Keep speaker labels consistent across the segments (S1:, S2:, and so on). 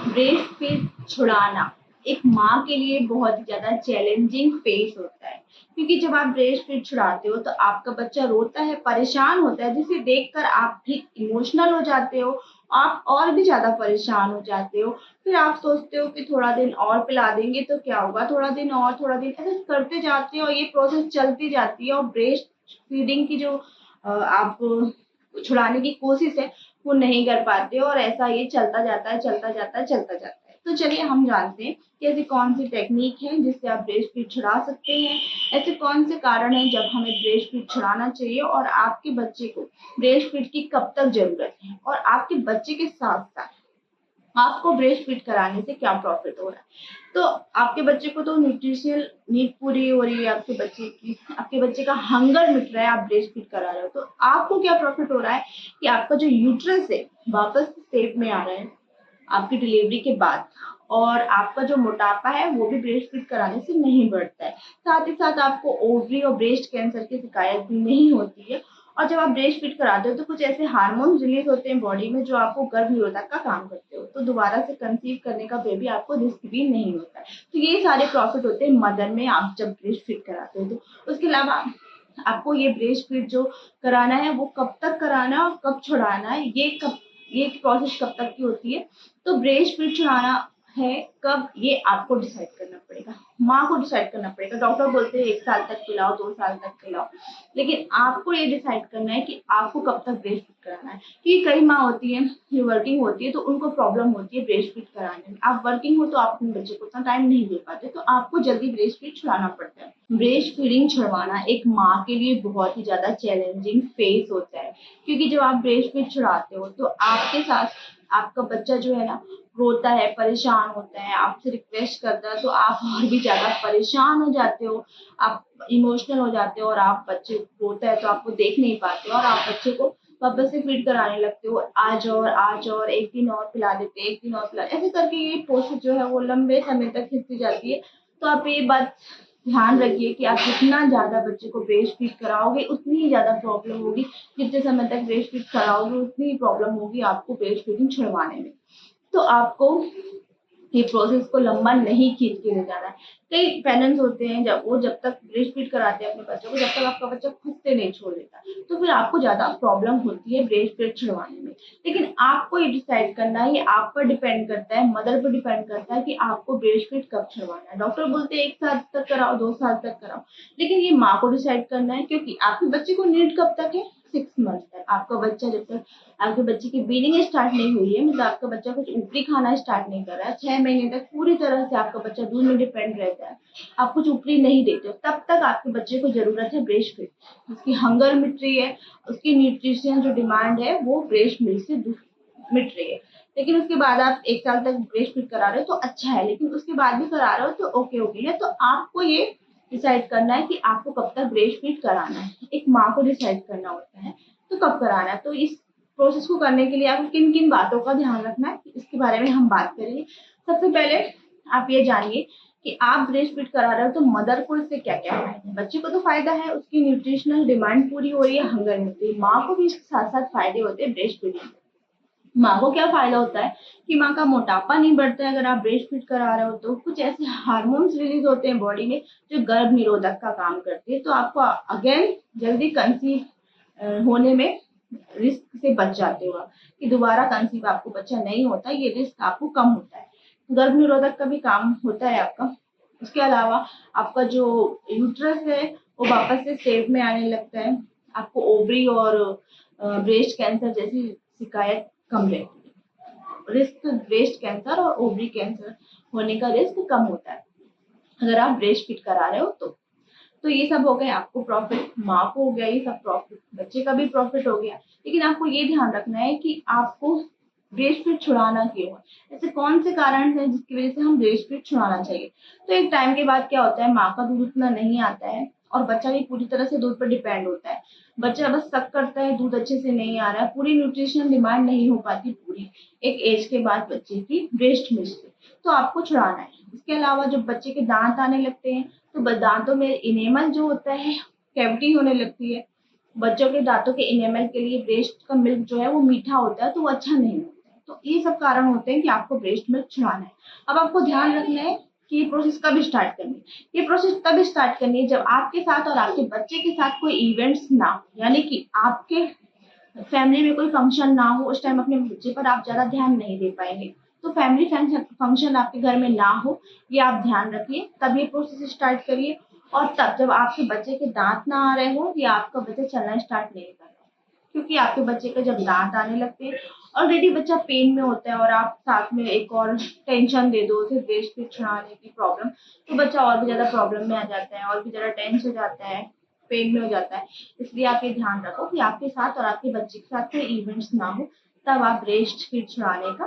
S1: Breast feed छुड़ाना एक माँ के लिए बहुत ही ज़्यादा चैलेंजिंग फेस होता है, क्योंकि जब आप ब्रेस्ट फीड छुड़ाते हो तो आपका बच्चा रोता है, परेशान होता है, जिसे देखकर आप भी इमोशनल हो जाते हो, आप और भी ज़्यादा परेशान हो जाते हो। फिर आप सोचते हो कि थोड़ा दिन और पिला देंगे तो क्या होगा, थोड़ा दिन ऐसे करते जाते हो, ये प्रोसेस चलती जाती है और ब्रेस्ट फीडिंग की जो आप छुड़ाने की कोशिश है वो नहीं कर पाते हो और ऐसा ये चलता जाता है, चलता जाता है, चलता जाता है। तो चलिए हम जानते हैं कि ऐसी कौन-सी टेक्निक है जिससे आप ब्रेस्ट फीड छुड़ा सकते हैं। ऐसे कौन से कारण हैं जब हमें ब्रेस्ट फीड छुड़ाना चाहिए और आपके बच्चे को ब्रेस्ट फीड की कब तक ज़रूरत है और आपके बच्चे के साथ-साथ आपको ब्रेस्ट फीड कराने से क्या प्रॉफिट हो रहा है। तो आपके बच्चे को तो न्यूट्रिशनल नीड पूरी हो रही है, आपके बच्चे का हंगर मिट रहा है, आप ब्रेस्ट फीड करा रहे हो। तो आपको क्या प्रॉफिट हो रहा है कि आपका जो यूट्रस है वापस शेप में आ रहा है आपकी डिलीवरी के बाद, और आपका जो मोटापा है वो भी ब्रेस्ट फीड कराने से नहीं बढ़ता है। साथ ही साथ आपको ओवरी और ब्रेस्ट कैंसर की शिकायत भी नहीं होती है। और जब आप ब्रेस्ट फीड कराते हो तो कुछ ऐसे हार्मोन रिलीज होते हैं बॉडी में जो आपको गर्भ निरोधक का काम करते हो, तो दोबारा से कंसीव करने का बेबी आपको रिस्क भी नहीं होता है। तो ये सारे प्रॉफिट होते हैं मदर में आप जब ब्रेस्ट फीड कराते हो। तो उसके अलावा आपको ये ब्रेस्ट फीड जो कराना है वो कब तक कराना है और कब छुड़ाना है, ये प्रोसेस कब तक की होती है। तो ब्रेस्ट फीड छुड़ाना है कब, ये आपको डिसाइड करना पड़ेगा, माँ को डिसाइड करना पड़ेगा। डॉक्टर बोलते हैं 1 साल तक पिलाओ, 2 साल तक पिलाओ, लेकिन आपको ये डिसाइड करना है कि आपको कब तक ब्रेस्ट फीड कराना है। क्योंकि कई माँ होती हैं जो वर्किंग होती है तो उनको प्रॉब्लम होती है ब्रेस्ट फीड कराने में। आप वर्किंग हो तो आप अपने बच्चे को उतना टाइम नहीं दे पाते, तो आपको जल्दी ब्रेस्ट फीड छुड़ाना पड़ता है। ब्रेस्ट फीडिंग छुड़वाना एक माँ के लिए बहुत ही ज़्यादा चैलेंजिंग फेस होता है, क्योंकि जब आप ब्रेस्ट फीड छुड़ाते हो तो आपके साथ आपका बच्चा जो है ना रोता है, परेशान होता है, आपसे रिक्वेस्ट करता है, तो आप और भी ज़्यादा परेशान हो जाते हो, आप इमोशनल हो जाते हो और आप बच्चे रोता है तो आपको देख नहीं पाते हो और आप बच्चे को वापस से फीड कराने लगते हो। आज और 1 दिन और पिला देते, 1 दिन और पिला, ऐसे करके ये प्रोसेस जो है वो लंबे समय तक खिंचती जाती है। तो आप ये बात ध्यान रखिए कि आप जितना ज़्यादा बच्चे को ब्रेस्ट फीड कराओगे उतनी ही ज़्यादा प्रॉब्लम होगी। जितने समय तक ब्रेस्ट फीड कराओगे उतनी ही प्रॉब्लम होगी आपको ब्रेस्ट फीडिंग छुड़वाने में। तो आपको ये प्रोसेस को लंबा नहीं खींच के ले जाना है। कई पेरेंट्स होते हैं जब तक ब्रेस्ट फीड कराते हैं अपने बच्चों को, जब तक आपका बच्चा खुद से नहीं छोड़ देता, तो फिर आपको ज़्यादा प्रॉब्लम होती है ब्रेस्ट फीड छुड़वाने में। लेकिन आपको ये डिसाइड करना है, ये आप पर डिपेंड करता है, मदर पर डिपेंड करता है कि आपको ब्रेस्ट फीड कब छुड़वाना है। डॉक्टर बोलते हैं 1 साल तक कराओ, 2 साल तक कराओ, लेकिन ये माँ को डिसाइड करना है, क्योंकि आपके बच्चे को नीड कब तक है, 6 मंथ तक। आपका बच्चा जब तक आपके बच्चे की वीनिंग स्टार्ट नहीं हुई है, मतलब आपका बच्चा कुछ ऊपरी खाना स्टार्ट नहीं कर रहा है, 6 महीने तक पूरी तरह से आपका बच्चा दूध में डिपेंड रहता है, आप कुछ ऊपरी नहीं देते हो, तब तक आपके बच्चे को जरूरत है ब्रेस्ट फीड। उसकी हंगर मिट रही है, उसकी न्यूट्रिशन जो डिमांड है वो ब्रेस्ट मिल्क से मिट रही है। लेकिन उसके बाद आप 1 साल तक ब्रेस्ट फीड करा रहे हो तो अच्छा है, लेकिन उसके बाद भी करा रहे हो तो ओके है। तो आपको ये डिसाइड करना है कि आपको कब तक ब्रेस्ट फीड कराना है, एक माँ को डिसाइड करना होता है तो कब कराना है। तो इस प्रोसेस को करने के लिए आपको किन किन बातों का ध्यान रखना है, इसके बारे में हम बात करेंगे। सबसे पहले आप ये जानिए कि आप ब्रेस्ट फीड करा रहे हो तो मदर को इससे क्या क्या फायदा है। बच्चे को तो फायदा है, उसकी न्यूट्रिशनल डिमांड पूरी हो रही है, हंगर मिलती है। माँ को भी इसके साथ साथ फायदे होते हैं ब्रेस्ट फीडिंग। माँ को क्या फायदा होता है कि माँ का मोटापा नहीं बढ़ता है अगर आप ब्रेस्ट फीड करा रहे हो तो। कुछ ऐसे हार्मोन्स रिलीज होते हैं बॉडी में जो गर्भ निरोधक का काम करते हैं, तो आपको अगेन जल्दी कंसीव होने में रिस्क से बच जाते हो आप, कि दोबारा कंसीव आपको बच्चा नहीं होता, ये रिस्क आपको कम होता है। गर्भ निरोधक का भी काम होता है आपका। उसके अलावा आपका जो यूट्रस है वो वापस से शेप में आने लगता है, आपको ओवरी और ब्रेस्ट कैंसर जैसी शिकायत कम रहती है। रिस्क ब्रेस्ट कैंसर और ओवरी कैंसर होने का रिस्क कम होता है अगर आप ब्रेस्ट फीड करा रहे हो तो ये सब हो गए आपको प्रॉफिट, माँ को हो गया ये सब प्रॉफिट, बच्चे का भी प्रॉफिट हो गया। लेकिन आपको ये ध्यान रखना है कि आपको ब्रेस्ट फीड छुड़ाना क्यों है, ऐसे कौन से कारण हैं जिसकी वजह से हम ब्रेस्ट फीड छुड़ाना चाहिए। तो एक टाइम के बाद क्या होता है, माँ का दूध उतना नहीं आता है और बच्चा भी पूरी तरह से दूध पर डिपेंड होता है। बच्चा बस सक करता है, दूध अच्छे से नहीं आ रहा है, पूरी न्यूट्रिशनल डिमांड नहीं हो पाती पूरी एक एज के बाद बच्चे की ब्रेस्ट मिल्क से, तो आपको छुड़ाना है। इसके अलावा जब बच्चे के दांत आने लगते हैं तो दांतों में इनेमल जो होता है, कैविटी होने लगती है। बच्चों के दांतों के इनेमल के लिए ब्रेस्ट का मिल्क जो है वो मीठा होता है, तो वो अच्छा नहीं होता है। तो ये सब कारण होते हैं कि आपको ब्रेस्ट मिल्क छुड़ाना है। अब आपको ध्यान रखना है कि ये प्रोसेस कब स्टार्ट करनी है। ये प्रोसेस तब स्टार्ट करनी है जब आपके साथ और आपके बच्चे के साथ कोई इवेंट्स ना हो, यानी कि आपके फैमिली में कोई फंक्शन ना हो, उस टाइम अपने बच्चे पर आप ज़्यादा ध्यान नहीं दे पाएँगे। तो फैमिली फंक्शन आपके घर में ना हो, ये आप ध्यान रखिए, तब ये प्रोसेस स्टार्ट करिए। और तब जब आपके बच्चे के दाँत ना आ रहे हों या आपका बच्चा चलना स्टार्ट नहीं कर रहा है। क्योंकि आपके बच्चे के जब दाँत आने लगते हैं, ऑलरेडी बच्चा पेन में होता है और आप साथ में एक और टेंशन दे दो उसे ब्रेस्ट फीड छुड़ाने की प्रॉब्लम, तो बच्चा और भी ज़्यादा प्रॉब्लम में आ जाता है और भी ज़्यादा टेंस हो जाता है, पेन में हो जाता है। इसलिए आप ये ध्यान रखो कि आपके साथ और आपके बच्चे के साथ कोई इवेंट्स ना हो, तब आप ब्रेस्ट फीड छुड़ाने का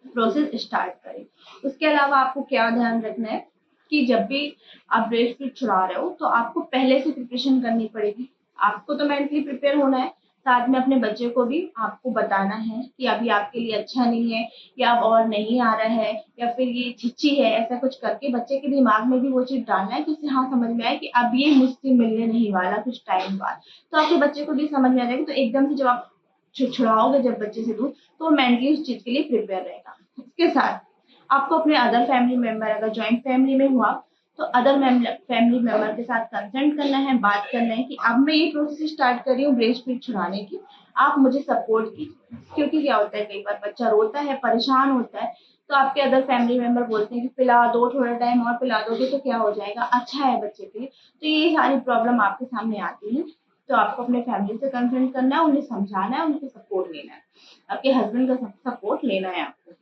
S1: प्रोसेस स्टार्ट करें। उसके अलावा आपको क्या ध्यान रखना है कि जब भी आप ब्रेस्ट फीड छुड़ा रहे हो, तो आपको पहले से प्रिपरेशन करनी पड़ेगी। आपको तो मेंटली प्रिपेयर होना है, साथ में अपने बच्चे को भी आपको बताना है कि अभी आपके लिए अच्छा नहीं है या अब और नहीं आ रहा है या फिर ये छिच्ची है, ऐसा कुछ करके बच्चे के दिमाग में भी वो चीज़ डालना है कि उसे हाँ समझ में आए कि अब ये मुझसे मिलने नहीं वाला कुछ टाइम बाद। तो आपके बच्चे को भी समझ में आ जाएगी, तो एकदम से जब आप छुड़ाओगे जब बच्चे से दूध, तो मेंटली उस चीज़ के लिए प्रिपेयर रहेगा। इसके साथ आपको अपने अदर फैमिली मेंबर, अगर जॉइंट फैमिली में हुआ, तो अदर फैमिली मेंबर के साथ कंसल्ट करना है, बात करना है कि अब मैं ये प्रोसेस स्टार्ट कर रही हूँ ब्रेस्ट फीड छुड़ाने की, आप मुझे सपोर्ट कीजिए। क्योंकि क्या होता है, कई बार बच्चा रोता है, परेशान होता है, तो आपके अदर फैमिली मेंबर बोलते हैं कि पिला दो, थोड़ा टाइम और पिला दोगे तो क्या हो जाएगा, अच्छा है बच्चे के लिए। तो ये सारी प्रॉब्लम आपके सामने आती है। तो आपको अपने फैमिली से कंसल्ट करना है, उन्हें समझाना है, उनसे सपोर्ट लेना है, आपके हस्बैंड का सपोर्ट लेना है आपको।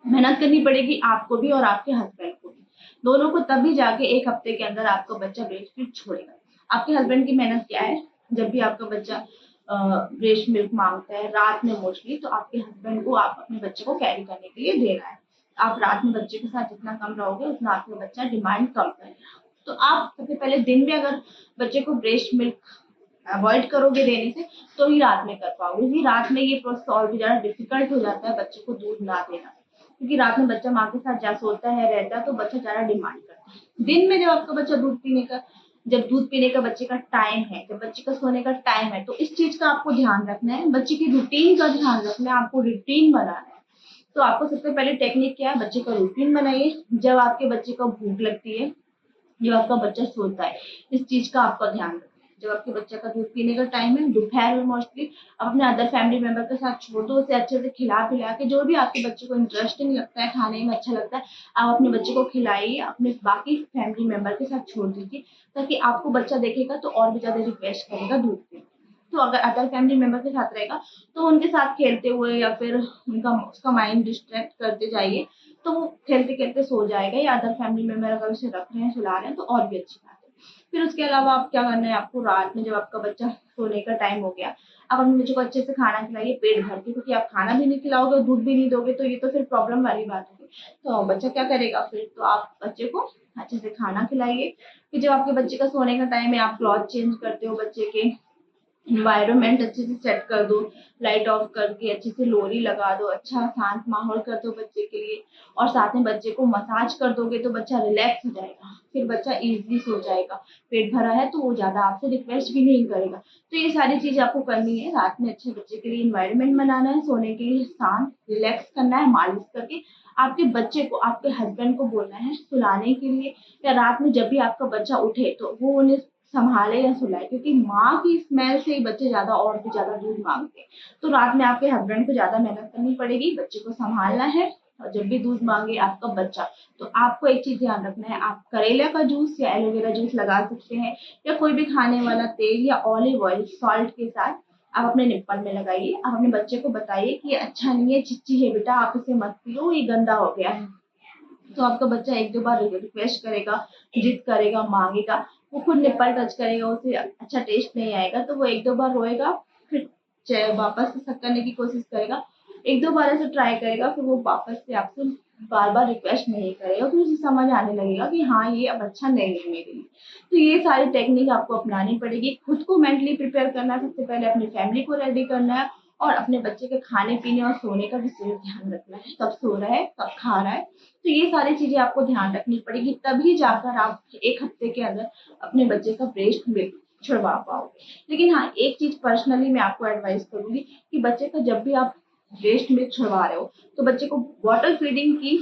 S1: मेहनत करनी पड़ेगी आपको भी और आपके हस्बैंड को भी। दोनों को तभी जाके 1 हफ्ते के अंदर आपका बच्चा ब्रेस्ट फीड छोड़ेगा। आपके हस्बैंड की मेहनत क्या है, जब भी आपका बच्चा ब्रेस्ट मिल्क माँगता है रात में मोस्टली, तो आपके हस्बैंड को आप अपने बच्चे को कैरी करने के लिए देना है। आप रात में बच्चे के साथ जितना कम रहोगे, उतना आपका बच्चा डिमांड कम करेगा। तो आप सबसे पहले दिन में अगर बच्चे को ब्रेस्ट मिल्क अवॉइड करोगे देने से, तो ही रात में कर पाओगे। यदि रात में ये प्रोसेस और भी ज़्यादा डिफ़िकल्ट हो जाता है बच्चे को दूध ना देना। क्योंकि रात में बच्चा माँ के साथ जहाँ सोता है, रहता है, तो बच्चा ज़्यादा डिमांड करता है। दिन में जब आपका बच्चा जब दूध पीने का बच्चे का टाइम है, जब बच्चे का सोने का टाइम है, तो इस चीज़ का आपको ध्यान रखना है, बच्चे की रूटीन का ध्यान रखना है, आपको रूटीन बनाना है। तो आपको सबसे पहले टेक्निक क्या है, बच्चे का रूटीन बनाइए। जब आपके बच्चे को भूख लगती है, जब आपका बच्चा सोता है, इस चीज़ का आपका ध्यान रखना है। जब आपके बच्चे का दूध पीने का टाइम है, दोपहर में मोस्टली आप अपने अदर फैमिली मेंबर के साथ छोड़ दो, उसे अच्छे से खिला-पिला के जो भी आपके बच्चे को इंटरेस्टिंग लगता है, खाने में अच्छा लगता है, आप अपने बच्चे को खिलाइए, अपने बाकी फैमिली मेंबर के साथ छोड़ दीजिए, ताकि आपको बच्चा देखेगा तो और भी ज़्यादा रिक्वेस्ट करेगा दूध पीने की। तो अगर अदर फैमिली मेंबर के साथ रहेगा, तो उनके साथ खेलते हुए या फिर उसका माइंड डिस्ट्रैक्ट करते जाइए, तो वो खेलते-खेलते सो जाएगा, या अदर फैमिली मेंबर अगर उसे रख रहे हैं, सुला रहे हैं, तो और भी अच्छी बात है। फिर उसके अलावा आप क्या करना है, आपको रात में जब आपका बच्चा सोने का टाइम हो गया, आप अपने बच्चे को अच्छे से खाना खिलाइए पेट भर के, क्योंकि आप खाना भी नहीं खिलाओगे और दूध भी नहीं दोगे, तो ये तो फिर प्रॉब्लम वाली बात होगी। तो बच्चा क्या करेगा फिर? तो आप बच्चे को अच्छे से खाना खिलाइए। फिर जब आपके बच्चे का सोने का टाइम है, आप क्लॉथ चेंज करते हो बच्चे के, एनवायरनमेंट अच्छे से सेट कर दो, लाइट ऑफ करके अच्छे से लोरी लगा दो, अच्छा शांत माहौल कर दो बच्चे के लिए, और साथ में बच्चे को मसाज कर दोगे तो बच्चा रिलैक्स हो जाएगा, फिर बच्चा ईज़िली सो जाएगा। पेट भरा है तो वो ज़्यादा आपसे रिक्वेस्ट भी नहीं करेगा। तो ये सारी चीज़ आपको करनी है, रात में अच्छे बच्चे के लिए एनवायरनमेंट बनाना है, सोने के लिए शांत, रिलैक्स करना है मालिश करके। आपके बच्चे को, आपके हस्बैंड को बोलना है सुलाने के लिए, या रात में जब भी आपका बच्चा उठे तो वो उन्हें सँभाले या सुलाए, क्योंकि माँ की स्मेल से ही बच्चे ज़्यादा और भी ज़्यादा दूध माँगते हैं। तो रात में आपके हस्बैंड को ज़्यादा मेहनत करनी पड़ेगी, बच्चे को सँभालना है, और जब भी दूध माँगे आपका बच्चा, तो आपको एक चीज़ ध्यान रखना है, आप करेला का जूस या एलोवेरा जूस लगा सकते हैं, या कोई भी खाने वाला तेल या ऑलिव ऑयल सॉल्ट के साथ आप अपने निप्पल में लगाइए। आप अपने बच्चे को बताइए कि ये अच्छा नहीं है, छिच्ची है बेटा, आप इसे मत पियो, ये गंदा हो गया है। तो आपका बच्चा 1-2 बार रिक्वेस्ट करेगा, जिद करेगा, माँगेगा, वो खुद निप्पल टच करेगा, उसे अच्छा टेस्ट नहीं आएगा, तो वो 1-2 बार रोएगा, फिर वापस से शक करने की कोशिश करेगा, 1-2 बार ऐसे ट्राई करेगा, फिर वो वापस से आपसे बार-बार रिक्वेस्ट नहीं करेगा, फिर उसे समझ आने लगेगा कि हाँ, ये अब अच्छा नहीं है मेरे लिए। तो ये सारी टेक्निक आपको अपनानी पड़ेगी, खुद को मेंटली प्रिपेयर करना है, सबसे पहले अपनी फैमिली को रेडी करना है, और अपने बच्चे के खाने-पीने और सोने का विशेष ध्यान रखना है, कब सो रहा है, कब खा रहा है। तो ये सारी चीज़ें आपको ध्यान रखनी पड़ेगी, तभी जाकर आप 1 हफ्ते के अंदर अपने बच्चे का ब्रेस्ट मिल्क छुड़वा पाओगे। लेकिन हाँ, एक चीज़ पर्सनली मैं आपको एडवाइस करूँगी कि बच्चे का जब भी आप ब्रेस्ट मिल्क छुड़वा रहे हो तो बच्चे को बॉटल फीडिंग की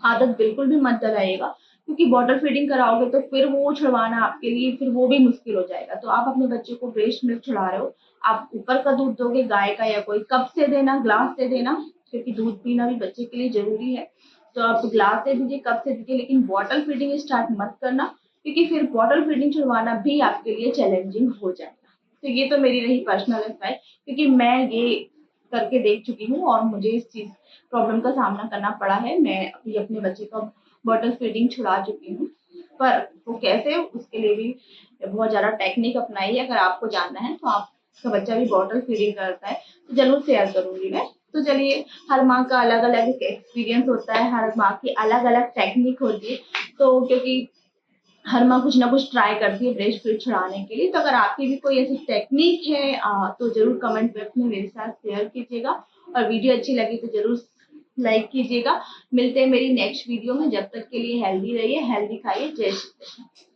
S1: आदत बिल्कुल भी मत डलाइएगा, क्योंकि बॉटल फीडिंग कराओगे तो फिर वो छुड़वाना आपके लिए फिर वो भी मुश्किल हो जाएगा। तो आप अपने बच्चे को ब्रेस्ट मिल्क छुड़ा रहे हो, आप ऊपर का दूध दोगे गाय का या कोई कप से देना, ग्लास से देना, क्योंकि दूध पीना भी बच्चे के लिए जरूरी है। तो आप ग्लास से दीजिए, कप से दीजिए, लेकिन बॉटल फीडिंग स्टार्ट मत करना, क्योंकि फिर बॉटल फीडिंग छुड़वाना भी आपके लिए चैलेंजिंग हो जाएगा। तो ये तो मेरी रही पर्सनल एडवाइस, क्योंकि मैं ये करके देख चुकी हूँ और मुझे इस चीज प्रॉब्लम का सामना करना पड़ा है। मैं अभी अपने बच्चे का बॉटल फीडिंग छुड़ा चुकी हूँ, पर वो कैसे, उसके लिए भी बहुत ज़्यादा टेक्निक अपनाई है। अगर आपको जानना है तो आपका बच्चा भी बॉटल फीडिंग करता है तो ज़रूर शेयर करूँगी मैं। तो चलिए, हर माँ का अलग-अलग एक्सपीरियंस होता है, हर माँ की अलग-अलग टेक्निक होती है। तो क्योंकि हर माँ कुछ ना कुछ ट्राई करती है ब्रेस्ट फीड छुड़ाने के लिए। तो अगर आपकी भी कोई ऐसी टेक्निक है तो ज़रूर कमेंट बॉक्स में मेरे साथ शेयर कीजिएगा, और वीडियो अच्छी लगी तो ज़रूर लाइक कीजिएगा। मिलते हैं मेरी नेक्स्ट वीडियो में, जब तक के लिए हेल्दी रहिए, हेल्दी खाइए। जय श्री कृष्ण।